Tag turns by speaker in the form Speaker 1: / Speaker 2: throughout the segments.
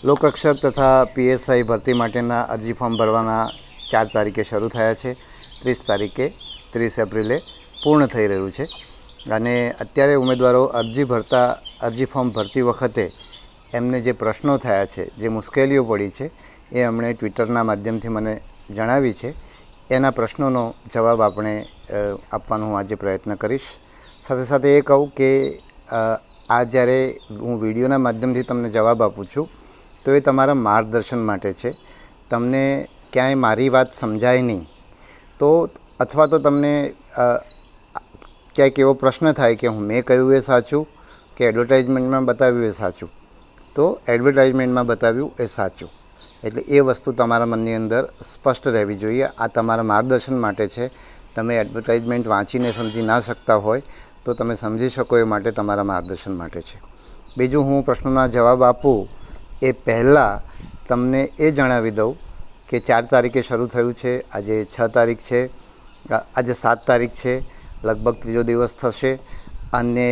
Speaker 1: લોકરક્ષક તથા પીએસઆઈ ભરતી માટેના અરજી ફોર્મ ભરવાના 4 તારીખે શરૂ થયા છે. 30 તારીખે 30 એપ્રિલે પૂર્ણ થઈ રહ્યું છે અને અત્યારે ઉમેદવારો અરજી ફોર્મ ભરતી વખતે એમને જે પ્રશ્નો થયા છે, જે મુશ્કેલીઓ પડી છે, એ એમણે ટ્વિટરના માધ્યમથી મને જણાવી છે. એના પ્રશ્નોનો જવાબ આપણે આપવાનો હું આજે પ્રયત્ન કરીશ. સાથે સાથે એ કહું કે આ જ્યારે હું વિડીયોના માધ્યમથી તમને જવાબ આપું છું તો એ તમારા માર્ગદર્શન માટે છે. તમને ક્યાંય મારી વાત સમજાય નહીં તો અથવા તો તમને ક્યાંક એવો પ્રશ્ન થાય કે મેં કહ્યું એ સાચું કે એડવર્ટાઇઝમેન્ટમાં બતાવ્યું એ સાચું, તો એડવર્ટાઇઝમેન્ટમાં બતાવ્યું એ સાચું. એટલે એ વસ્તુ તમારા મનની અંદર સ્પષ્ટ રહેવી જોઈએ. આ તમારા માર્ગદર્શન માટે છે. તમે એડવર્ટાઇઝમેન્ટ વાંચીને સમજી ના શકતા હોય તો તમે સમજી શકો એ માટે તમારા માર્ગદર્શન માટે છે. બીજું, હું પ્રશ્નોના જવાબ આપું એ પહેલાં તમને એ જણાવી દઉં કે 4 તારીખે શરૂ થયું છે. આજે 6 તારીખ છે, આજે 7 તારીખ છે. લગભગ ત્રીજો દિવસ થશે અને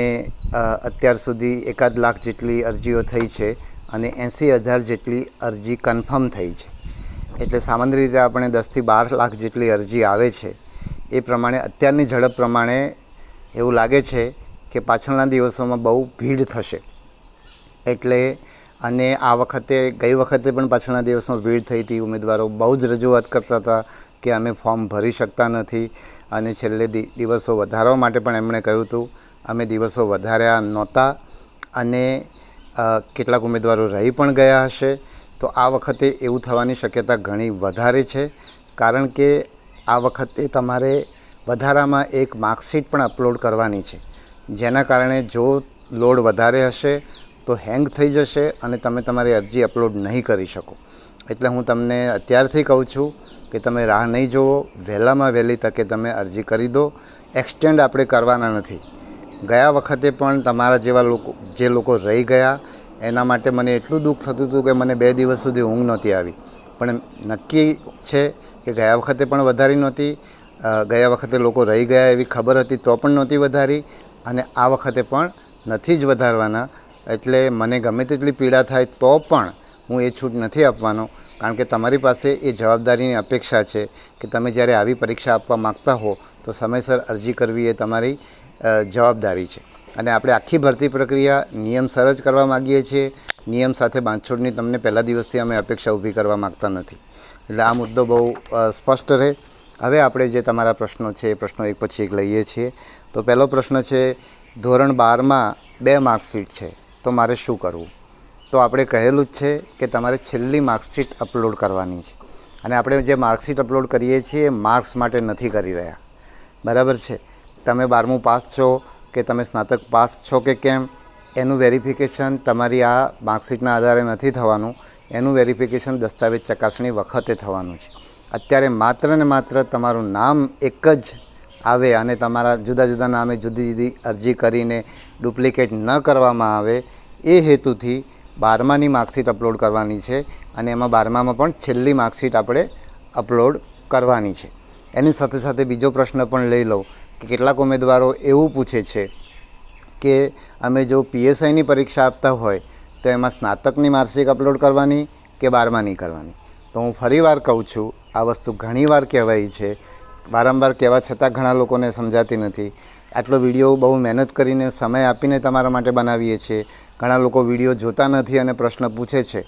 Speaker 1: અત્યાર સુધી 1 લાખ જેટલી અરજીઓ થઈ છે અને 80,000 જેટલી અરજી કન્ફર્મ થઈ છે. એટલે સામાન્ય રીતે આપણે 10 થી 12 લાખ જેટલી અરજી આવે છે. એ પ્રમાણે અત્યારની ઝડપ પ્રમાણે એવું લાગે છે કે પાછળના દિવસોમાં બહુ ભીડ થશે. એટલે અને આ વખતે ગઈ વખતે પણ પાછળના દિવસમાં ભીડ થઈ હતી. ઉમેદવારો બહુ જ રજૂઆત કરતા હતા કે અમે ફોર્મ ભરી શકતા નથી અને છેલ્લે દિવસો વધારવા માટે પણ એમણે કહ્યું હતું. અમે દિવસો વધાર્યા નહોતા અને કેટલાક ઉમેદવારો રહી પણ ગયા હશે. તો આ વખતે એવું થવાની શક્યતા ઘણી વધારે છે, કારણ કે આ વખતે તમારે વધારામાં એક માર્કશીટ પણ અપલોડ કરવાની છે, જેના કારણે જો લોડ વધારે હશે તો હેંગ થઈ જશે અને તમે તમારી અરજી અપલોડ નહીં કરી શકો. એટલે હું તમને અત્યારથી કહું છું કે તમે રાહ નહીં જુઓ, વહેલામાં વહેલી તકે તમે અરજી કરી દો. એક્સટેન્ડ આપણે કરવાના નથી. ગયા વખતે પણ તમારા જેવા જે લોકો રહી ગયા એના માટે મને એટલું દુઃખ થતું હતું કે મને 2 દિવસ સુધી ઊંઘ નહોતી આવી. પણ નક્કી છે કે ગયા વખતે પણ વધારી નહોતી. ગયા વખતે લોકો રહી ગયા એવી ખબર હતી તો પણ નહોતી વધારી અને આ વખતે પણ નથી જ વધારવાના. એટલે મને ગમે તેટલી પીડા થાય તો પણ હું એ છૂટ નથી આપવાનો, કારણ કે તમારી પાસે એ જવાબદારીની અપેક્ષા છે કે તમે જ્યારે આવી પરીક્ષા આપવા માગતા હો તો સમયસર અરજી કરવી એ તમારી જવાબદારી છે. અને આપણે આખી ભરતી પ્રક્રિયા નિયમસર જ કરવા માગીએ છીએ. નિયમ સાથે બાંધછોડની તમને પહેલા દિવસથી અમે અપેક્ષા ઊભી કરવા માગતા નથી. એટલે આ મુદ્દો બહુ સ્પષ્ટ રહે. હવે આપણે જે તમારા પ્રશ્નો છે એ પ્રશ્નો એક પછી એક લઈએ છીએ. તો પહેલો પ્રશ્ન છે, ધોરણ 12માં 2 માર્કશીટ છે તો મારે શું કરવું? તો આપણે કહેલું જ છે કે તમારે છેલ્લી માર્કશીટ અપલોડ કરવાની છે. અને આપણે જે માર્કશીટ અપલોડ કરીએ છીએ એ માર્ક્સ માટે નથી કરી રહ્યા, બરાબર છે? તમે 12મું પાસ છો કે તમે સ્નાતક પાસ છો કે કેમ, એનું વેરિફિકેશન તમારી આ માર્કશીટના આધારે નથી થવાનું. એનું વેરિફિકેશન દસ્તાવેજ ચકાસણી વખતે થવાનું છે. અત્યારે માત્ર ને માત્ર તમારું નામ એક જ આવે અને તમારા જુદા જુદા નામે જુદી જુદી અરજી કરીને ડુપ્લિકેટ ન કરવામાં આવે એ હેતુથી 12માની માર્કશીટ અપલોડ કરવાની છે અને એમાં 12મામાં પણ છેલ્લી માર્કશીટ આપણે અપલોડ કરવાની છે. એની સાથે સાથે બીજો પ્રશ્ન પણ લઈ લઉં કે કેટલાક ઉમેદવારો એવું પૂછે છે કે અમે જો પીએસઆઈની પરીક્ષા આપતા હોય તો એમાં સ્નાતકની માર્કશીટ અપલોડ કરવાની કે 12માની કરવાની? તો હું ફરીવાર કહું છું, આ વસ્તુ ઘણીવાર કહેવાય છે, વારંવાર કહેવા છતાં ઘણા લોકોને સમજાતી નથી. આટલો વિડીયો બહુ મહેનત કરીને સમય આપીને તમારા માટે બનાવીએ છીએ. ઘણા લોકો વિડીયો જોતા નથી અને પ્રશ્ન પૂછે છે,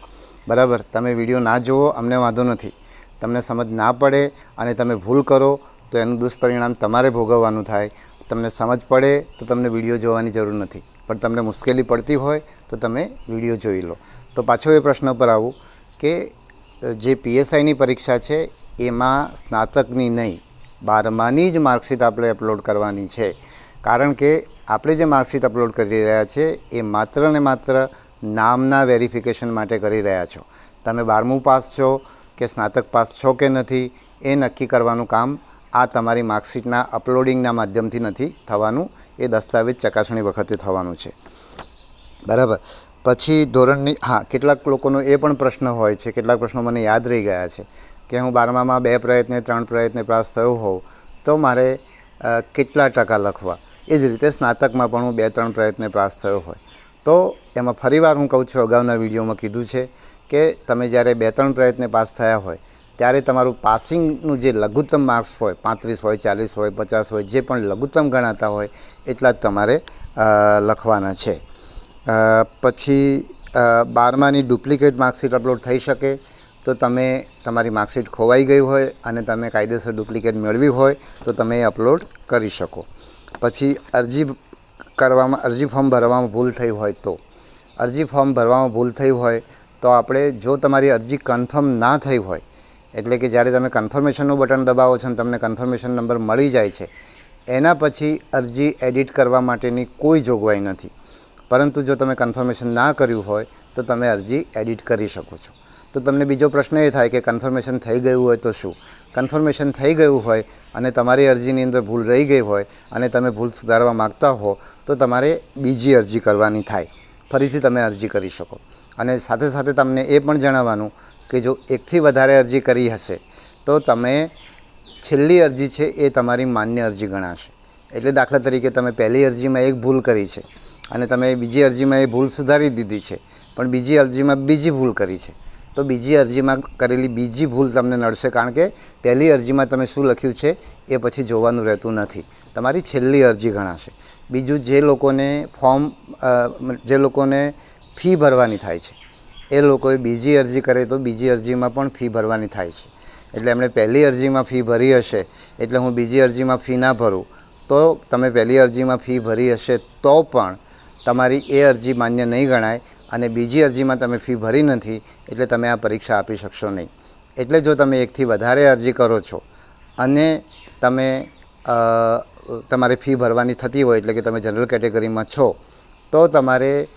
Speaker 1: બરાબર? તમે વિડીયો ના જુઓ અમને વાંધો નથી. તમને સમજ ના પડે અને તમે ભૂલ કરો તો એનું દુષ્પરિણામ તમારે ભોગવવાનું થાય. તમને સમજ પડે તો તમને વિડીયો જોવાની જરૂર નથી, પણ તમને મુશ્કેલી પડતી હોય તો તમે વિડીયો જોઈ લો. તો પાછો એ પ્રશ્ન પર આવું કે જે પીએસઆઈની પરીક્ષા છે એમાં સ્નાતકની નહીં, 12માની જ માર્કશીટ આપણે અપલોડ કરવાની છે. કારણ કે આપણે જે માર્કશીટ અપલોડ કરી રહ્યા છીએ એ માત્ર ને માત્ર નામના વેરિફિકેશન માટે કરી રહ્યા છો. તમે 12મું પાસ છો કે સ્નાતક પાસ છો કે નથી એ નક્કી કરવાનું કામ આ તમારી માર્કશીટના અપલોડિંગના માધ્યમથી નથી થવાનું, એ દસ્તાવેજ ચકાસણી વખતે થવાનું છે, બરાબર? પછી ધોરણની કેટલાક લોકોનો એ પણ પ્રશ્ન હોય છે, કેટલાક પ્રશ્નો મને યાદ રહી ગયા છે કે હું 12મામાં 2 પ્રયત્ને 3 પ્રયત્ને પાસ થયો હોઉં તો મારે કેટલા ટકા લખવા? એ જ રીતે સ્નાતકમાં પણ હું 2-3 પ્રયત્ને પાસ થયો હોય તો એમાં ફરીવાર હું કહું છું, અગાઉના વિડીયોમાં કીધું છે કે તમે જ્યારે 2-3 પ્રયત્ને પાસ થયા હોય ત્યારે તમારું પાસિંગનું જે લઘુત્તમ માર્ક્સ હોય 35 હોય, 40 હોય, 50 હોય, જે પણ લઘુત્તમ ગણાતા હોય એટલા જ તમારે લખવાના છે. પછી 12માની ડુપ્લિકેટ માર્કશીટ અપલોડ થઈ શકે તો તમે તમારી માર્કશીટ ખોવાઈ ગઈ હોય અને તમે કાયદેસર ડુપ્લિકેટ મેળવી હોય તો તમે એ અપલોડ કરી શકો. પછી અરજી ફોર્મ ભરવામાં ભૂલ થઈ હોય તો અરજી ફોર્મ ભરવામાં ભૂલ થઈ હોય તો આપણે જો તમારી અરજી કન્ફર્મ ના થઈ હોય, એટલે કે જ્યારે તમે કન્ફર્મેશનનું બટન દબાવો છો અને તમને કન્ફર્મેશન નંબર મળી જાય છે, એના પછી અરજી એડિટ કરવા માટેની કોઈ જોગવાઈ નથી. પરંતુ જો તમે કન્ફર્મેશન ના કર્યું હોય તો તમે અરજી એડિટ કરી શકો છો. તો તમને બીજો પ્રશ્ન એ થાય કે કન્ફર્મેશન થઈ ગયું હોય તો શું? કન્ફર્મેશન થઈ ગયું હોય અને તમારી અરજીની અંદર ભૂલ રહી ગઈ હોય અને તમે ભૂલ સુધારવા માગતા હો તો તમારે બીજી અરજી કરવાની થાય, ફરીથી તમે અરજી કરી શકો. અને સાથે સાથે તમને એ પણ જણાવવાનું કે જો એકથી વધારે અરજી કરી હશે તો તમે છેલ્લી અરજી છે એ તમારી માન્ય અરજી ગણાશે. એટલે દાખલા તરીકે તમે પહેલી અરજીમાં એક ભૂલ કરી છે અને તમે બીજી અરજીમાં એ ભૂલ સુધારી દીધી છે, પણ બીજી અરજીમાં બીજી ભૂલ કરી છે, તો બીજી અરજીમાં કરેલી બીજી ભૂલ તમને નડશે, કારણ કે પહેલી અરજીમાં તમે શું લખ્યું છે એ પછી જોવાનું રહેતું નથી, તમારી છેલ્લી અરજી ગણાશે. બીજું, જે લોકોને ફી ભરવાની થાય છે એ લોકોએ બીજી અરજી કરે તો બીજી અરજીમાં પણ ફી ભરવાની થાય છે. એટલે એમણે પહેલી અરજીમાં ફી ભરી હશે એટલે હું બીજી અરજીમાં ફી ના ભરું, તો તમે પહેલી અરજીમાં ફી ભરી હશે તો પણ તમારી એ અરજી માન્ય નહીં ગણાય અને બીજી અરજીમાં તમે ફી ભરી નથી એટલે તમે આ પરીક્ષા આપી શકશો નહીં. એટલે જો તમે એકથી વધારે અરજી કરો છો અને તમારે ફી ભરવાની થતી હોય, એટલે કે તમે જનરલ કેટેગરીમાં છો, તો તમારી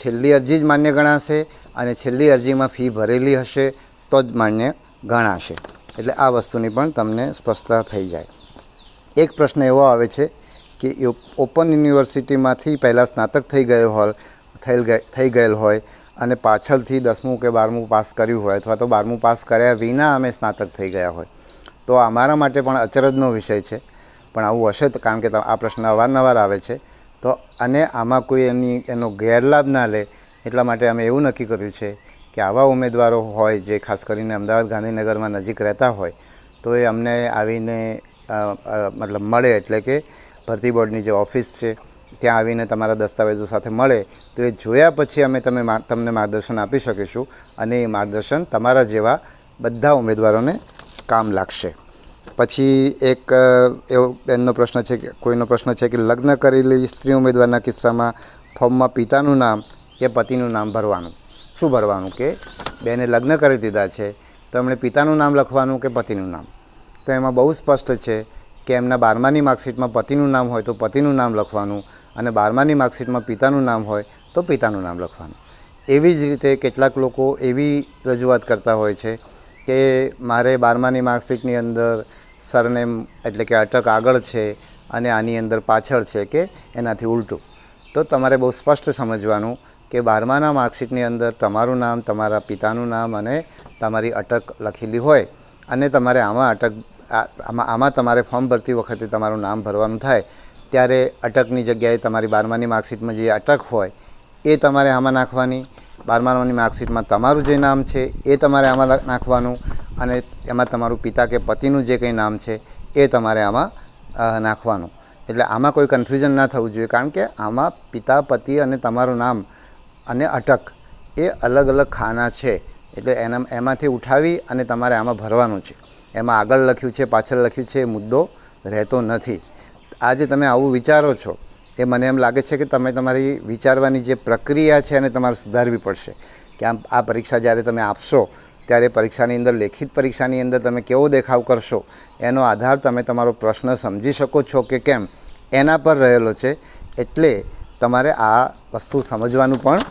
Speaker 1: છેલ્લી અરજી જ માન્ય ગણાશે અને છેલ્લી અરજીમાં ફી ભરેલી હશે તો જ માન્ય ગણાશે. એટલે આ વસ્તુની પણ તમને સ્પષ્ટતા થઈ જાય. એક પ્રશ્ન એવો આવે છે કે ઓપન યુનિવર્સિટીમાંથી પહેલાં સ્નાતક થઈ ગયેલ હોય અને પાછળથી 10મું કે 12મું પાસ કર્યું હોય અથવા તો 12મું પાસ કર્યા વિના અમે સ્નાતક થઈ ગયા હોય, તો અમારા માટે પણ અચરજનો વિષય છે. પણ આવું હશે તો, કારણ કે આ પ્રશ્ન અવારનવાર આવે છે, તો અને આમાં કોઈ એનો ગેરલાભ ના લે એટલા માટે અમે એવું નક્કી કર્યું છે કે આવા ઉમેદવારો હોય જે ખાસ કરીને અમદાવાદ ગાંધીનગરમાં નજીક રહેતા હોય તો એ અમને આવીને મળે, એટલે કે ભરતી બોર્ડની જે ઓફિસ છે ત્યાં આવીને તમારા દસ્તાવેજો સાથે મળે તો એ જોયા પછી અમે તમને માર્ગદર્શન આપી શકીશું અને એ માર્ગદર્શન તમારા જેવા બધા ઉમેદવારોને કામ લાગશે. પછી એક એવો કોઈનો પ્રશ્ન છે કે લગ્ન કરેલી સ્ત્રી ઉમેદવારના કિસ્સામાં ફોર્મમાં પિતાનું નામ કે પતિનું નામ ભરવાનું. શું ભરવાનું? કે બેને લગ્ન કરી દીધા છે તો એમણે પિતાનું નામ લખવાનું કે પતિનું નામ? તો એમાં બહુ સ્પષ્ટ છે કે એમના 12માની માર્કશીટમાં પતિનું નામ હોય તો પતિનું નામ લખવાનું અને 12માની માર્કશીટમાં પિતાનું નામ હોય તો પિતાનું નામ લખવાનું. એવી જ રીતે કેટલાક લોકો એવી રજૂઆત કરતા હોય છે કે મારે 12માની માર્કશીટની અંદર સરનેમ એટલે કે અટક આગળ છે અને આની અંદર પાછળ છે કે એનાથી ઉલટું. તો તમારે બહુ સ્પષ્ટ સમજવાનું કે 12માના માર્કશીટની અંદર તમારું નામ, તમારા પિતાનું નામ અને તમારી અટક લખેલી હોય અને તમારે આમાં તમારે ફોર્મ ભરતી વખતે તમારું નામ ભરવાનું થાય ત્યારે અટકની જગ્યાએ તમારી 12માની માર્કશીટમાં જે અટક હોય એ તમારે આમાં નાખવાની, 12માની માર્કશીટમાં તમારું જે નામ છે એ તમારે આમાં નાખવાનું અને એમાં તમારું પિતા કે પતિનું જે કંઈ નામ છે એ તમારે આમાં નાખવાનું. એટલે આમાં કોઈ કન્ફ્યુઝન ના થવું જોઈએ, કારણ કે આમાં પિતા, પતિ અને તમારું નામ અને અટક એ અલગ અલગ ખાના છે. એટલે એમાંથી ઉઠાવી અને તમારે આમાં ભરવાનું છે. એમાં આગળ લખ્યું છે, પાછળ લખ્યું છે, એ મુદ્દો રહેતો નથી. આજે તમે આવું વિચારો છો એ મને એમ લાગે છે કે તમે તમારી વિચારવાની જે પ્રક્રિયા છે એને તમારે સુધારવી પડશે. કે આ પરીક્ષા જ્યારે તમે આપશો ત્યારે પરીક્ષાની અંદર, લેખિત પરીક્ષાની અંદર તમે કેવો દેખાવ કરશો એનો આધાર તમે તમારો પ્રશ્ન સમજી શકો છો કે કેમ એના પર રહેલો છે. એટલે તમારે આ વસ્તુ સમજવાનું પણ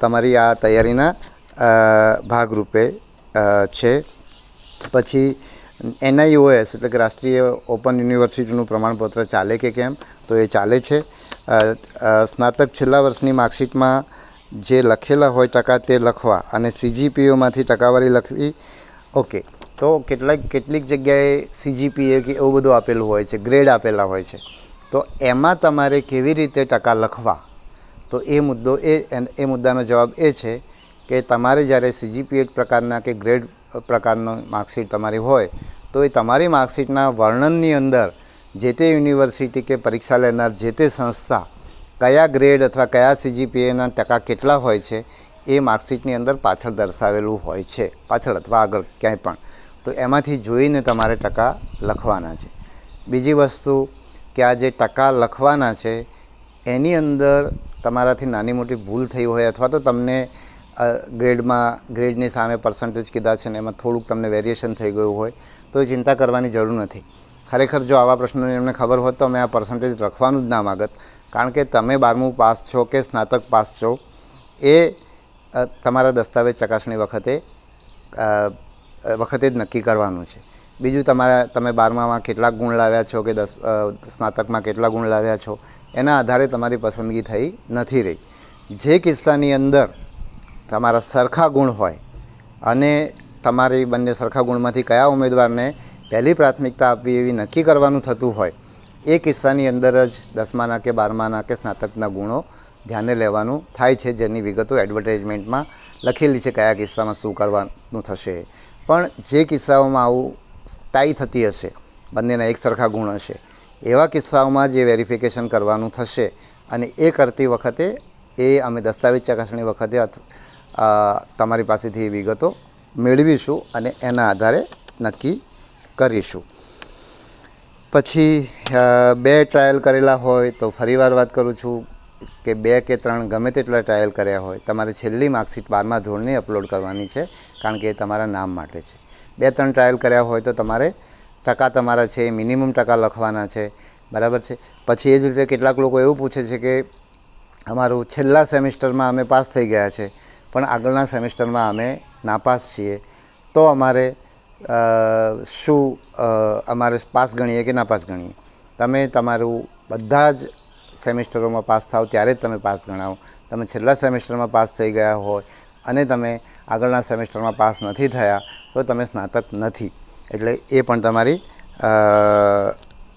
Speaker 1: તમારી આ તૈયારીના ભાગરૂપે છે. પછી NIOS એટલે કે રાષ્ટ્રીય ઓપન યુનિવર્સિટીનું પ્રમાણપત્ર ચાલે કે કેમ? તો એ ચાલે છે. સ્નાતક છેલ્લા વર્ષની માર્કશીટમાં જે લખેલા હોય ટકા તે લખવા અને CGPAમાંથી ટકાવારી લખવી. ઓકે, તો કેટલીક જગ્યાએ CGPA કે એવું બધું આપેલું હોય છે, ગ્રેડ આપેલા હોય છે, તો એમાં તમારે કેવી રીતે ટકા લખવા તો એ મુદ્દાનો જવાબ એ છે કે તમારે જ્યારે CGPA પ્રકારના કે ગ્રેડ પ્રકારનો માર્કશીટ તમારી હોય તો એ તમારી માર્કશીટના વર્ણનની અંદર જે તે યુનિવર્સિટી કે પરીક્ષા લેનાર જે તે સંસ્થા કયા ગ્રેડ અથવા કયા CGPAના ટકા કેટલા હોય છે એ માર્કશીટની અંદર પાછળ દર્શાવેલું હોય છે, પાછળ અથવા આગળ ક્યાંય પણ. તો એમાંથી જોઈને તમારે ટકા લખવાના છે. બીજી વસ્તુ કે આ જે ટકા લખવાના છે એની અંદર તમારાથી નાની મોટી ભૂલ થઈ હોય અથવા તો તમને ગ્રેડની સામે પર્સન્ટેજ કીધા છે ને એમાં થોડુંક તમને વેરિએશન થઈ ગયું હોય તો એ ચિંતા કરવાની જરૂર નથી. ખરેખર જો આવા પ્રશ્નોની એમને ખબર હોત તો અમે આ પર્સન્ટેજ લખવાનું જ ના માગત, કારણ કે તમે 12મું પાસ છો કે સ્નાતક પાસ છો એ તમારા દસ્તાવેજ ચકાસણી વખતે જ નક્કી કરવાનું છે. બીજું તમે 12મામાં કેટલા ગુણ લાવ્યા છો કે સ્નાતકમાં કેટલા ગુણ લાવ્યા છો એના આધારે તમારી પસંદગી થઈ નથી રહી. જે કિસ્સાની અંદર તમારા સરખા ગુણ હોય અને તમારી બંને સરખા ગુણમાંથી કયા ઉમેદવારને પહેલી પ્રાથમિકતા આપવી એવી નક્કી કરવાનું થતું હોય એ કિસ્સાની અંદર જ 10માના કે 12માના કે સ્નાતકના ગુણો ધ્યાને લેવાનું થાય છે, જેની વિગતો એડવર્ટાઇઝમેન્ટમાં લખેલી છે કયા કિસ્સામાં શું કરવાનું થશે. પણ જે કિસ્સાઓમાં આવું ટાઈ થતી હશે, બંનેના એક સરખા ગુણ હશે, એવા કિસ્સાઓમાં જે વેરિફિકેશન કરવાનું થશે અને એ કરતી વખતે એ અમે દસ્તાવેજ ચકાસણી વખતે તમારી પાસેથી એ વિગતો મેળવીશું અને એના આધારે નક્કી કરીશું. પછી 2 ટ્રાયલ કરેલા હોય તો ફરીવાર વાત કરું છું કે 2 કે 3 ગમે તેટલા ટ્રાયલ કર્યા હોય તમારે છેલ્લી માર્કશીટ 12મા ધોરણની અપલોડ કરવાની છે, કારણ કે એ તમારા નામ માટે છે. 2-3 ટ્રાયલ કર્યા હોય તો તમારે ટકા તમારા છે એ મિનિમમ ટકા લખવાના છે, બરાબર છે. પછી એ જ રીતે કેટલાક લોકો એવું પૂછે છે કે અમારું છેલ્લા સેમિસ્ટરમાં અમે પાસ થઈ ગયા છે પણ આગળના સેમિસ્ટરમાં અમે નાપાસ છીએ, તો અમારે અમારે પાસ ગણીએ કે નાપાસ ગણીએ? તમે તમારું બધા જ સેમિસ્ટરોમાં પાસ થાવ ત્યારે જ તમે પાસ ગણાવો. તમે છેલ્લા સેમિસ્ટરમાં પાસ થઈ ગયા હોય અને તમે આગળના સેમિસ્ટરમાં પાસ નથી થયા તો તમે સ્નાતક નથી. એટલે એ પણ તમારી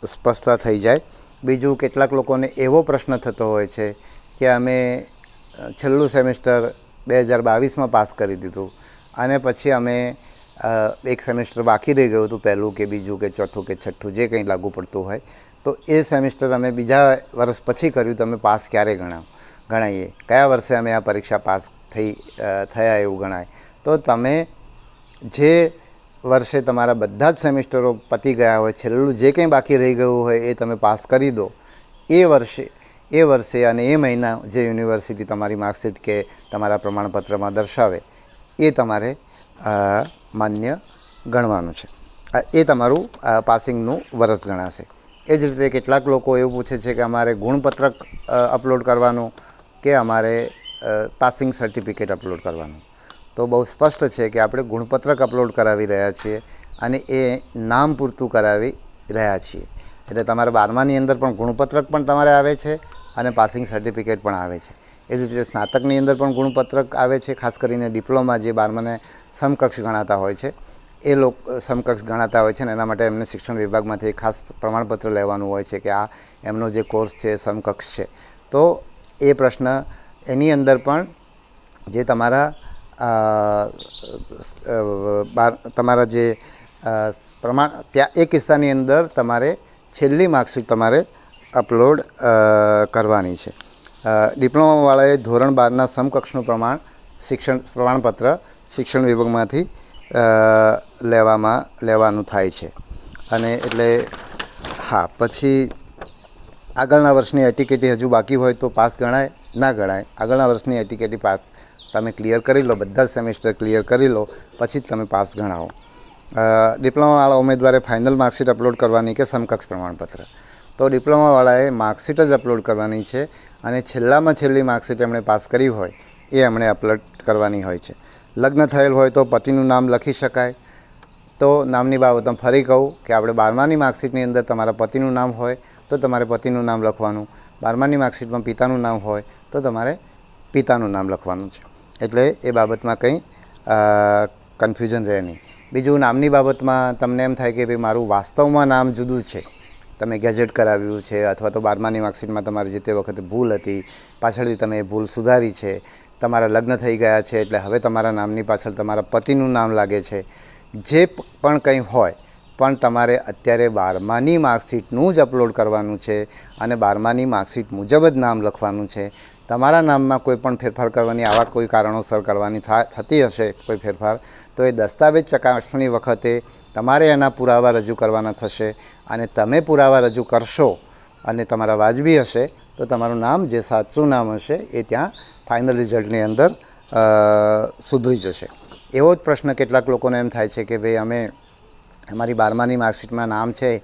Speaker 1: સ્પષ્ટતા થઈ જાય. બીજું, કેટલાક લોકોને એવો પ્રશ્ન થતો હોય છે કે અમે છેલ્લું સેમિસ્ટર 2022માં પાસ કરી દીધું અને પછી અમે એક સેમિસ્ટર બાકી રહી ગયું હતું, પહેલું કે બીજું કે ચોથું કે છઠ્ઠું જે કંઈ લાગુ પડતું હોય, તો એ સેમિસ્ટર અમે બીજા વર્ષ પછી કર્યું, તો અમે પાસ ક્યારે ગણાઈએ? કયા વર્ષે અમે આ પરીક્ષા પાસ થયા એવું ગણાય? તો તમે જે વર્ષે તમારા બધા જ સેમિસ્ટરો પતી ગયા હોય, છેલ્લું જે કંઈ બાકી રહી ગયું હોય એ તમે પાસ કરી દો. એ વર્ષે અને એ મહિના જે યુનિવર્સિટી તમારી માર્કશીટ કે તમારા પ્રમાણપત્રમાં દર્શાવે એ તમારે માન્ય ગણવાનું છે. એ તમારું પાસિંગનું વર્ષ ગણાશે. એ જ રીતે કેટલાક લોકો એવું પૂછે છે કે અમારે ગુણપત્રક અપલોડ કરવાનું કે અમારે પાસિંગ સર્ટિફિકેટ અપલોડ કરવાનું. તો બહુ સ્પષ્ટ છે કે આપણે ગુણપત્રક અપલોડ કરાવી રહ્યા છીએ અને એ નામ પૂરતું કરાવી રહ્યા છીએ. એટલે તમારે 12માની અંદર પણ ગુણપત્રક પણ તમારે આવે છે અને પાસિંગ સર્ટિફિકેટ પણ આવે છે. એ જ રીતે સ્નાતકની અંદર પણ ગુણપત્રક આવે છે, ખાસ કરીને ડિપ્લોમા જે 12માને સમકક્ષ ગણાતા હોય છે એ સમકક્ષ ગણાતા હોય છે ને એના માટે એમને શિક્ષણ વિભાગમાંથી એક ખાસ પ્રમાણપત્ર લેવાનું હોય છે કે આ એમનો જે કોર્સ છે એ સમકક્ષ છે. તો એ પ્રશ્ન એની અંદર પણ જે તમારા જે ત્યાં એ કિસ્સાની અંદર તમારે છેલ્લી માર્કશીટ તમારે અપલોડ કરવાની છે. ડિપ્લોમાવાળાએ ધોરણ 12ના સમકક્ષનું પ્રમાણપત્ર શિક્ષણ વિભાગમાંથી લેવાનું થાય છે. અને એટલે હા, પછી આગળના વર્ષની એટીકેટી હજુ બાકી હોય તો પાસ ગણાય ના ગણાય? આગળના વર્ષની એટીકેટી પાસ તમે ક્લિયર કરી લો, બધા જ સેમિસ્ટર ક્લિયર કરી લો, પછી જ તમે પાસ ગણાવો. ડિપ્લોમાવાળા ઉમેદવારે ફાઇનલ માર્કશીટ અપલોડ કરવાની કે સમકક્ષ પ્રમાણપત્ર? તો ડિપ્લોમાવાળાએ માર્કશીટ જ અપલોડ કરવાની છે અને છેલ્લામાં છેલ્લી માર્કશીટ એમણે પાસ કરી હોય એ એમણે અપલોડ કરવાની હોય છે. લગ્ન થયેલ હોય તો પતિનું નામ લખી શકાય. તો નામની બાબતમાં ફરી કહું કે આપણે 12માની માર્કશીટની અંદર તમારા પતિનું નામ હોય તો તમારે પતિનું નામ લખવાનું, 12માની માર્કશીટમાં પિતાનું નામ હોય તો તમારે પિતાનું નામ લખવાનું છે. એટલે એ બાબતમાં કંઈ કન્ફ્યુઝન રહે નહીં. બીજું, નામની બાબતમાં તમને એમ થાય કે ભાઈ મારું વાસ્તવમાં નામ જુદું છે તમે ગેજેટ કરાવ્યું છે અથવા તો 12માની માર્કશીટમાં તમારી જે તે વખતે ભૂલ હતી, પાછળથી તમે એ ભૂલ સુધારી છે, તમારા લગ્ન થઈ ગયા છે એટલે હવે તમારા નામની પાછળ તમારા પતિનું નામ લાગે છે, જે પણ કંઈ હોય પણ તમારે અત્યારે 12માની માર્કશીટનું જ અપલોડ કરવાનું છે અને 12માની માર્કશીટ મુજબ જ નામ લખવાનું છે. તમારા નામમાં કોઈ પણ ફેરફાર કરવાની, આવા કોઈ કારણોસર કરવાની થતી હશે કોઈ ફેરફાર, તો એ દસ્તાવેજ ચકાસણી વખતે તમારે એના પુરાવા રજૂ કરવાના થશે અને તમે પુરાવા રજૂ કરશો અને તમારા વાજબી હશે તો તમારું નામ જે સાચું નામ હશે એ ત્યાં ફાઇનલ રિઝલ્ટની અંદર સુધરી જશે. એવો જ પ્રશ્ન કેટલાક લોકોને એમ થાય છે કે ભાઈ અમે અમારી 12માની માર્કશીટમાં નામ છે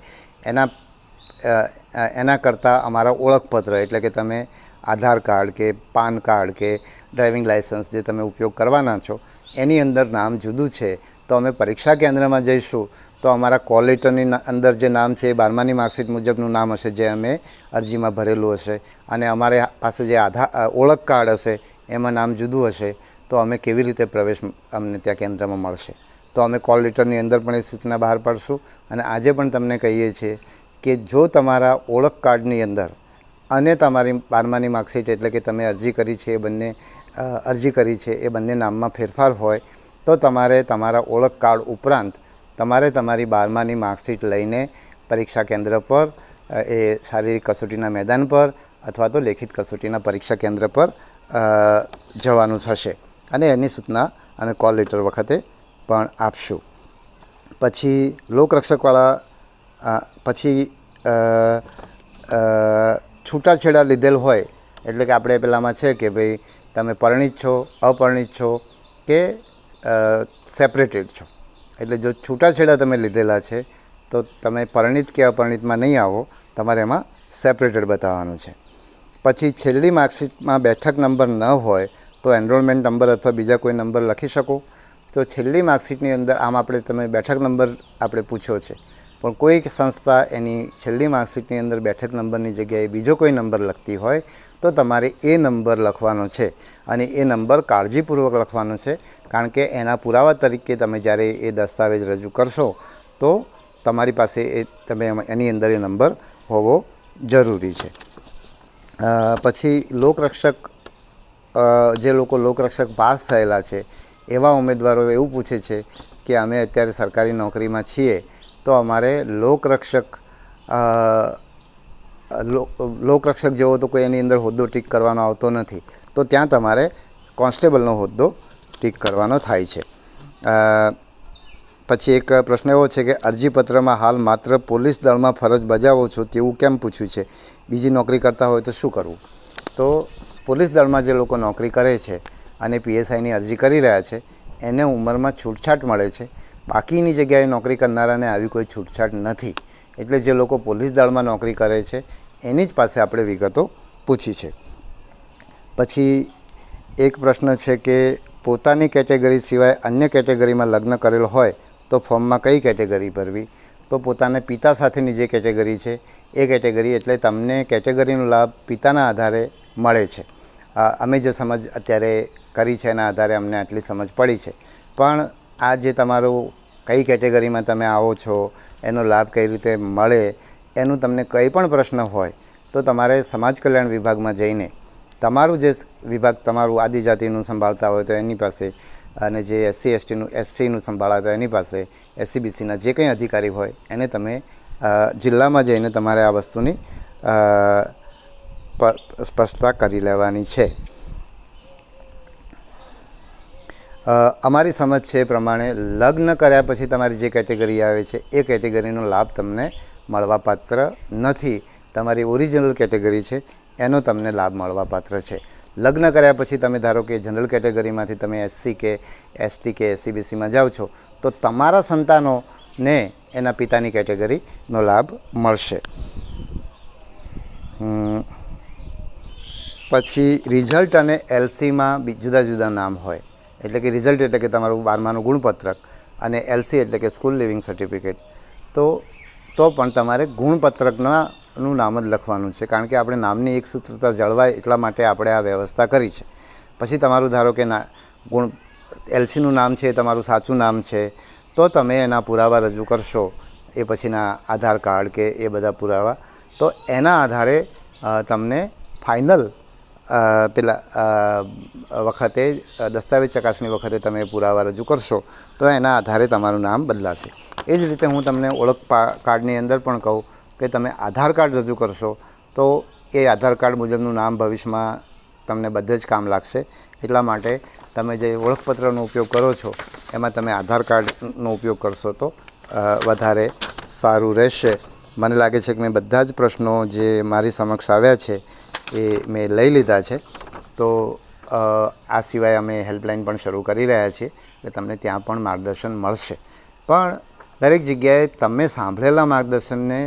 Speaker 1: એના કરતાં અમારા ઓળખપત્ર એટલે કે તમે આધાર કાર્ડ કે પાન કાર્ડ કે ડ્રાઇવિંગ લાઇસન્સ જે તમે ઉપયોગ કરવાના છો એની અંદર નામ જુદું છે, તો અમે પરીક્ષા કેન્દ્રમાં જઈશું તો અમારા કોલ લેટરની અંદર જે નામ છે એ 12માની માર્કશીટ મુજબનું નામ હશે જે અમે અરજીમાં ભરેલું હશે અને અમારે પાસે જે ઓળખ કાર્ડ હશે એમાં નામ જુદું હશે, તો અમે કેવી રીતે પ્રવેશ અમને ત્યાં કેન્દ્રમાં મળશે? તો અમે કોલ લેટરની અંદર પણ એ સૂચના બહાર પાડશું અને આજે પણ તમને કહીએ છીએ કે જો તમારા ઓળખ કાર્ડની અંદર અને તમારી 12માની માર્કશીટ એટલે કે તમે અરજી કરી છે એ બંને નામમાં ફેરફાર હોય તો તમારે તમારા ઓળખ કાર્ડ ઉપરાંત તમારે તમારી 12માની માર્કશીટ લઈને પરીક્ષા કેન્દ્ર પર, એ શારીરિક કસોટીના મેદાન પર અથવા તો લેખિત કસોટીના પરીક્ષા કેન્દ્ર પર જવાનું થશે અને એની સૂચના અમે કોલ લેટર વખતે પણ આપશું. પછી લોકરક્ષકવાળા પછી છૂટાછેડા લીધેલ હોય એટલે કે આપણે પેલામાં છે કે ભાઈ તમે પરિણીત છો, અપરિણીત છો કે સેપરેટેડ છો, એટલે જો છૂટાછેડા તમે લીધેલા છે તો તમે પરિણીત કે અપરિણીતમાં નહીં આવો, તમારે એમાં સેપરેટેડ બતાવવાનું છે. પછી છેલ્લી માર્કશીટમાં બેઠક નંબર ન હોય તો એનરોલમેન્ટ નંબર અથવા બીજા કોઈ નંબર લખી શકો. તો છેલ્લી માર્કશીટની અંદર આમ તમે બેઠક નંબર આપણે પૂછ્યો છે પણ કોઈ સંસ્થા એની છેલ્લી માર્કશીટની અંદર બેઠક નંબરની જગ્યાએ બીજો કોઈ નંબર લખતી હોય તો તમારે એ નંબર લખવાનો છે અને એ નંબર કાળજીપૂર્વક લખવાનો છે, કારણ કે એના પુરાવા તરીકે તમે જ્યારે એ દસ્તાવેજ રજૂ કરશો તો તમારી પાસે એની અંદર એ નંબર હોવો જરૂરી છે. પછી જે લોકો લોકરક્ષક પાસ થયેલા છે એવા ઉમેદવારો એવું પૂછે છે કે અમે અત્યારે સરકારી નોકરીમાં છીએ તો અમારે લોકરક્ષક જેવો તો કોઈ એની અંદર હોદ્દો ટીક કરવાનો આવતો નથી, તો ત્યાં તમારે કોન્સ્ટેબલનો હોદ્દો ટીક કરવાનો થાય છે. પછી એક પ્રશ્ન એવો છે કે અરજીપત્રમાં હાલ માત્ર પોલીસ દળમાં ફરજ બજાવો છો તેવું કેમ પૂછ્યું છે, બીજી નોકરી કરતા હોય તો શું કરવું? તો પોલીસ દળમાં જે લોકો નોકરી કરે છે અને PSIની અરજી કરી રહ્યા છે એને ઉંમરમાં છૂટછાટ મળે છે, બાકીની જગ્યાએ નોકરી કરનારાને આવી કોઈ છૂટછાટ નથી. એટલે જે લોકો પોલીસ દળમાં નોકરી કરે છે એની જ પાસે આપણે વિગતો પૂછી છે. પછી એક પ્રશ્ન છે કે પોતાની કેટેગરી સિવાય અન્ય કેટેગરીમાં લગ્ન કરેલ હોય તો ફોર્મમાં કઈ કેટેગરી ભરવી? તો પોતાના પિતા સાથેની જે કેટેગરી છે એ કેટેગરી, એટલે તમને કેટેગરીનો લાભ પિતાના આધારે મળે છે. અમે જે સમજ અત્યારે કરી છે એના આધારે અમને આટલી સમજ પડી છે, પણ આ જે તમારું કઈ કેટેગરીમાં તમે આવો છો, એનો લાભ કઈ રીતે મળે, એનું તમને કંઈ પણ પ્રશ્ન હોય તો તમારે સમાજ કલ્યાણ વિભાગમાં જઈને તમારું જે વિભાગ તમારું આદિજાતિનું સંભાળતા હોય તો એની પાસે, અને જે SCનું સંભાળતા હોય એની પાસે, SCBCના જે કંઈ અધિકારી હોય એને તમે જિલ્લામાં જઈને તમારે આ વસ્તુની સ્પષ્ટતા કરી લેવાની છે. અમારી સમજ છે એ પ્રમાણે લગ્ન કર્યા પછી તમારી જે કેટેગરી આવે છે એ કેટેગરીનો લાભ તમને મળવાપાત્ર નથી. તમારી ઓરિજિનલ કેટેગરી છે એનો તમને લાભ મળવાપાત્ર છે. લગ્ન કર્યા પછી તમે ધારો કે જનરલ કેટેગરીમાંથી તમે SC કે ST કે SCBCમાં જાઓ છો તો તમારા સંતાનોને એના પિતાની કેટેગરીનો લાભ મળશે. પછી રિઝલ્ટ અને LCમાં જુદા જુદા નામ હોય, એટલે કે રિઝલ્ટ એટલે કે તમારું 12માનું ગુણપત્રક અને LC એટલે કે સ્કૂલ લિવિંગ સર્ટિફિકેટ, તો પણ તમારે ગુણપત્રકનું નામ જ લખવાનું છે, કારણ કે આપણે નામની એક સૂત્રતા જળવાય એટલા માટે આપણે આ વ્યવસ્થા કરી છે. પછી તમારું ધારો કે LCનું નામ છે એ તમારું સાચું નામ છે તો તમે એના પુરાવા રજૂ કરશો એ પછીના આધાર કાર્ડ કે એ બધા પુરાવા, તો એના આધારે તમને ફાઇનલ વખતે દસ્તાવેજ ચકાસણી વખતે તમે પુરાવા રજૂ કરશો તો એના આધારે તમારું નામ બદલાશે. એ જ રીતે હું તમને ઓળખ કાર્ડની અંદર પણ કહું કે તમે આધાર કાર્ડ રજૂ કરશો તો એ આધાર કાર્ડ મુજબનું નામ ભવિષ્યમાં તમને બધે જ કામ લાગશે. એટલા માટે તમે જે ઓળખપત્રનો ઉપયોગ કરો છો એમાં તમે આધાર કાર્ડનો ઉપયોગ કરશો તો વધારે સારું રહેશે. મને લાગે છે કે મેં બધા જ પ્રશ્નો જે મારી સમક્ષ આવ્યા છે એ મેં લઈ લીધા છે. તો આ સિવાય અમે હેલ્પલાઇન પણ શરૂ કરી રહ્યા છીએ એટલે તમને ત્યાં પણ માર્ગદર્શન મળશે. પણ દરેક જગ્યાએ તમે સાંભળેલા માર્ગદર્શનને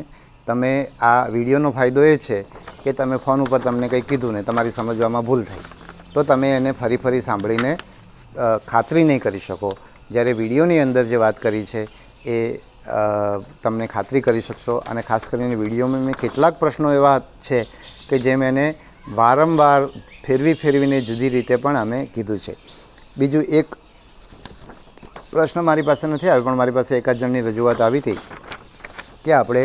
Speaker 1: તમે આ વિડીયોનો ફાયદો એ છે કે તમે ફોન ઉપર તમને કંઈ કીધું ને તમારી સમજવામાં ભૂલ થઈ તો તમે એને ફરી સાંભળીને ખાતરી નહીં કરી શકો. જ્યારે વિડીયોની અંદર જે વાત કરી છે એ તમને ખાતરી કરી શકશો. અને ખાસ કરીને વિડીયોમાં મેં કેટલાક પ્રશ્નો એવા છે કે જે મેં એને વારંવાર ફેરવીને જુદી રીતે પણ અમે કીધું છે. બીજું એક પ્રશ્ન મારી પાસે નથી આવ્યો પણ મારી પાસે એકાદ જણની રજૂઆત આવી હતી કે આપણે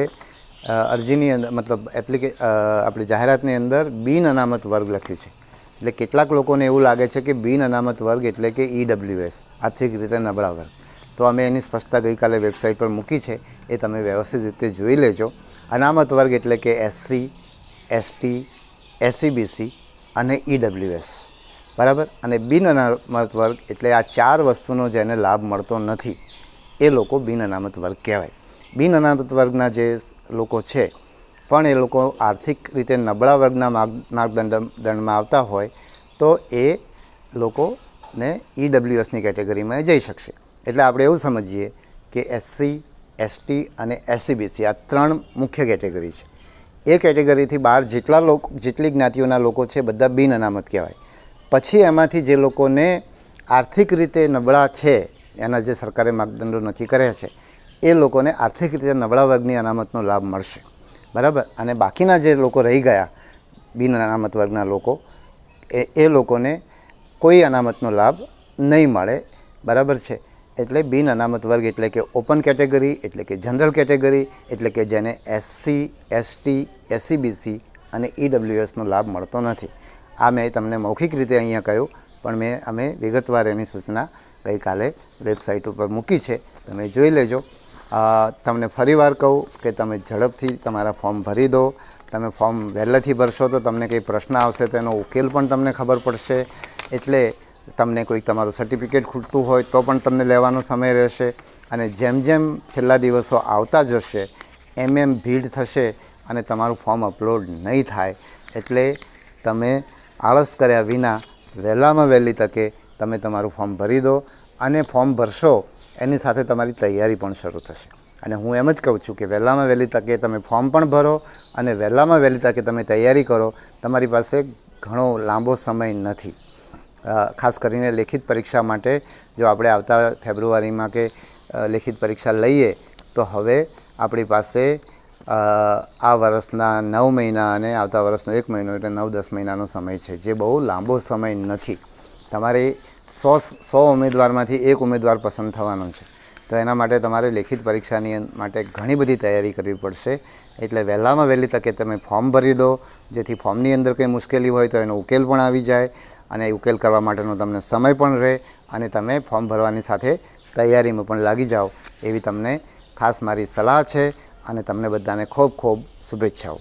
Speaker 1: અરજીની અંદર મતલબ આપણી જાહેરાતની અંદર બિન અનામત વર્ગ લખ્યું છે. એટલે કેટલાક લોકોને એવું લાગે છે કે બિન અનામત વર્ગ એટલે કે EWS, આર્થિક રીતે નબળા વર્ગ. તો અમે એની સ્પષ્ટતા ગઈકાલે વેબસાઇટ પર મૂકી છે, એ તમે વ્યવસ્થિત રીતે જોઈ લેજો. અનામત વર્ગ એટલે કે SC, ST, SEBC અને EWS, બરાબર. અને બિન અનામત વર્ગ એટલે આ 4 વસ્તુનો જેને લાભ મળતો નથી એ લોકો બિન અનામત વર્ગ કહેવાય. બિન અનામત વર્ગના જે લોકો છે પણ એ લોકો આર્થિક રીતે નબળા વર્ગના માર્ગદંડમાં આવતા હોય તો એ લોકોને EWSની કેટેગરીમાં જઈ શકશે. એટલે આપણે એવું સમજીએ કે SC, ST અને SEBC આ 3 મુખ્ય કેટેગરી છે. એ કેટેગરીથી બહાર જેટલી જ્ઞાતિઓના લોકો છે બધા બિન અનામત કહેવાય. પછી એમાંથી જે લોકોને આર્થિક રીતે નબળા છે એના જે સરકારે માપદંડો નક્કી કર્યા છે એ લોકોને આર્થિક રીતે નબળા વર્ગની અનામતનો લાભ મળશે, બરાબર. અને બાકીના જે લોકો રહી ગયા બિન અનામત વર્ગના લોકો એ લોકોને કોઈ અનામતનો લાભ નહીં મળે, બરાબર છે. એટલે બિન અનામત વર્ગ એટલે કે ઓપન કેટેગરી એટલે કે જનરલ કેટેગરી એટલે કે જેને SC, ST, SEBC અને EWSનો લાભ મળતો નથી. આ મેં તમને મૌખિક રીતે અહીંયા કહ્યું પણ અમે વિગતવાર એની સૂચના ગઈકાલે વેબસાઇટ ઉપર મૂકી છે, તમે જોઈ લેજો. તમને ફરીવાર કહું કે તમે ઝડપથી તમારા ફોર્મ ભરી દો. તમે ફોર્મ વહેલાથી ભરશો તો તમને કંઈ પ્રશ્ન આવશે તો એનો ઉકેલ પણ તમને ખબર પડશે. એટલે તમને કોઈક તમારું સર્ટિફિકેટ ખૂટતું હોય તો પણ તમને લેવાનો સમય રહેશે. અને જેમ છેલ્લા દિવસો આવતા જશે એમ ભીડ થશે અને તમારું ફોર્મ અપલોડ નહીં થાય. એટલે તમે આળસ કર્યા વિના વહેલામાં વહેલી તકે તમે તમારું ફોર્મ ભરી દો. અને ફોર્મ ભરશો એની સાથે તમારી તૈયારી પણ શરૂ થશે. અને હું એમ જ કહું છું કે વહેલામાં વહેલી તકે તમે ફોર્મ પણ ભરો અને વહેલામાં વહેલી તકે તમે તૈયારી કરો. તમારી પાસે ઘણો લાંબો સમય નથી. ખાસ કરીને લેખિત પરીક્ષા માટે જો આપણે આવતા ફેબ્રુઆરીમાં કે લેખિત પરીક્ષા લઈએ તો હવે આપણી પાસે આ વર્ષના 9 મહિના અને આવતા વર્ષનો 1 મહિનો એટલે 9-10 મહિનાનો સમય છે, જે બહુ લાંબો સમય નથી. તમારે 100 ઉમેદવારમાંથી 1 ઉમેદવાર પસંદ થવાનો છે. તો એના માટે તમારે લેખિત પરીક્ષાની માટે ઘણી બધી તૈયારી કરવી પડશે. એટલે વહેલામાં વહેલી તકે તમે ફોર્મ ભરી દો જેથી ફોર્મની અંદર કંઈ મુશ્કેલી હોય તો એનો ઉકેલ પણ આવી જાય અને ઉકેલ કરવા માટેનો તમને સમય પણ રહે અને તમે ફોર્મ ભરવાની સાથે તૈયારીમાં પણ લાગી જાઓ એવી તમને ખાસ મારી સલાહ છે. અને તમને બધાને ખૂબ શુભેચ્છાઓ.